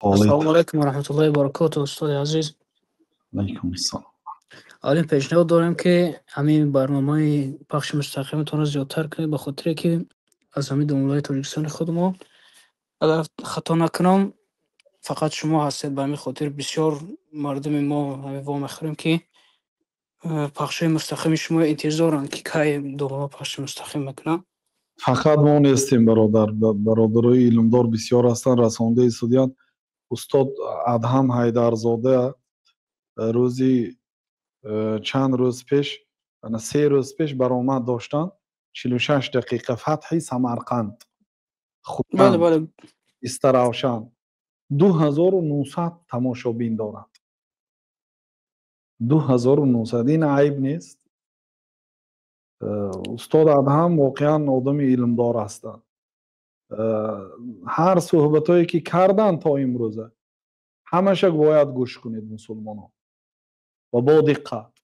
خالد. السلام علیکم و رحمت الله و برکاته استاد عزیز. علیکم السلام. حالا پیشنهاد دارم که همین برنامه پخش مستقیمتون رو زیادتر کنید، به خاطر که از همین دنیای تاجیکستان خود ما اگر خطا نکنم فقط شما هستید. به همین خاطر بسیار مردم ما همین وامخوریم که پخش مستقیم شما انتظارن که کی دوباره پخش مستقیم میکنم. فقط ما نیستیم برادر، برادرای علمدار بسیار هستند. رسانده استودیان استاد ادهم حیدرزاده روزی چند روز پیش، یعنی 3 روز پیش برآمد داشتند 46 دقیقه فتحی سمرقند بله خوندند. بله. استراوشان 2900 تماشابین دارند. 2900 این عیب نیست. استاد ادهم واقعا آدم علمدار هستند. هر صحبتایی که کردن تا امروزه همش باید گوش کنید مسلمان ها و با دقت.